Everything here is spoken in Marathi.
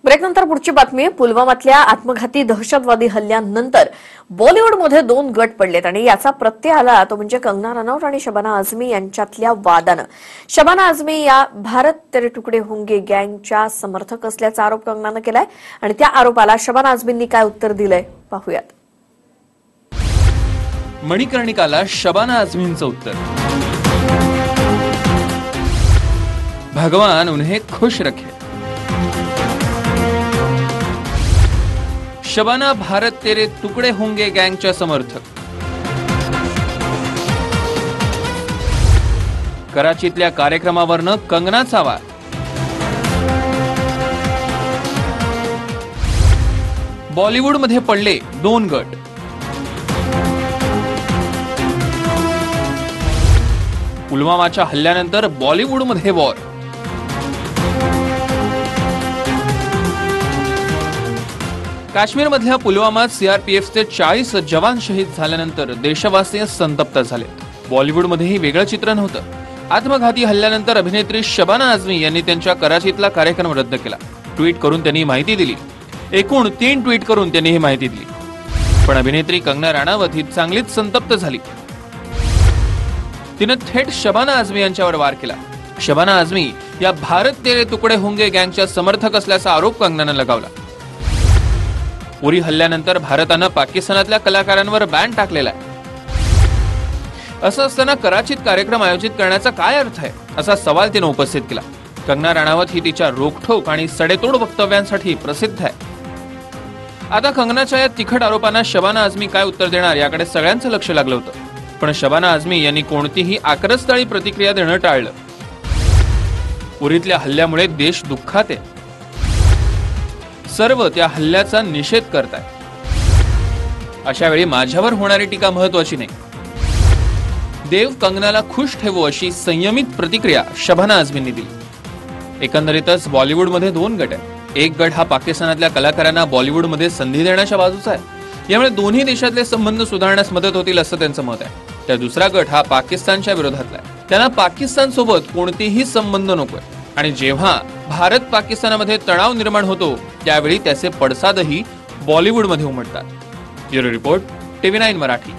ब्रेकनंतर पुढची बातमी. पुलवामातल्या आत्मघाती दहशतवादी हल्ल्यानंतर बॉलिवूडमध्ये 2 गट पडलेत आणि याचा प्रत्यय आला तो म्हणजे कंगना रनौत आणि शबाना आझमी यांच्यातल्या वादानं. शबाना आझमी या भारत तेरे टुकडे होंगे गँगच्या समर्थक असल्याचा आरोप कंगनानं केलाय आणि त्या आरोपाला शबाना आझमींनी काय उत्तर दिलंय पाहूयात. मणिकर्णिकाला शबाना आझमींचं उत्तर. भगवान उन्हें खुश रखे. शबाना भारत तेरे तुकडे होंगे गँगच्या समर्थक. कराचीतल्या कार्यक्रमावरनं कंगनाचा वाद. बॉलिवूडमध्ये पडले 2 गट. पुलवामाच्या हल्ल्यानंतर बॉलिवूडमध्ये वॉर. काश्मीरमधल्या पुलवामात सीआरपीएफचे 40 जवान शहीद झाल्यानंतर देशवासीय संतप्त झाले. बॉलिवूडमध्येही वेगळं चित्र नव्हतं. आत्मघाती हल्ल्यानंतर अभिनेत्री शबाना आझमी यांनी त्यांच्या कराचीतला कार्यक्रम रद्द केला. ट्विट करून त्यांनी माहिती दिली. एकूण 3 ट्विट करून त्यांनी ही माहिती दिली. पण अभिनेत्री कंगना राणावत ही चांगलीच संतप्त झाली. तिनं थेट शबाना आझमी यांच्यावर वार केला. शबाना आझमी या भारत तेरे तुकडे होंगे गँगच्या समर्थक असल्याचा आरोप कंगनानं लगावला. उरी हल्ल्यानंतर भारतानं पाकिस्तानातल्या कलाकारांवर बॅन टाकलेला आहे. असं असताना कराचीत कार्यक्रम आयोजित करण्याचा काय अर्थ आहे असा सवाल तिनं उपस्थित केला. कंगना राणावत ही तिच्या रोखठोक आणि सडेतोड वक्तव्यांसाठी प्रसिद्ध आहे. आता कंगनाच्या या तिखट आरोपांना शबाना आझमी काय उत्तर देणार याकडे सगळ्यांचं लक्ष लागलं होतं. पण शबाना आझमी यांनी कोणतीही आक्रस्ताळी प्रतिक्रिया देणं टाळलं. उरीतल्या हल्ल्यामुळे देश दुःखात आहे. सर्व त्या हल्ल्याचा निषेध करताय. अशा वेळी माझ्यावर होणारी टीका महत्वाची नाही. देव कंगनाला खुश ठेवो अशी संयमित प्रतिक्रिया शबाना आझमींनी दिली. एकंदरीतच बॉलिवूडमध्ये 2 गट आहेत. एक गट हा पाकिस्तानातल्या कलाकारांना बॉलिवूडमध्ये संधी देण्याच्या बाजूचा आहे. यामुळे दोन्ही देशातले संबंध सुधारण्यास मदत होतील असं त्यांचं मत आहे. तर दुसरा गट हा पाकिस्तानच्या विरोधातला आहे. त्यांना पाकिस्तान सोबत कोणतेही संबंध नकोय आणि जेव्हा भारत पाकिस्तानामध्ये तणाव निर्माण होतो त्यावेळी त्याचे पडसादही बॉलिवूडमध्ये उमटतात. Bureau report, TV9 Marathi.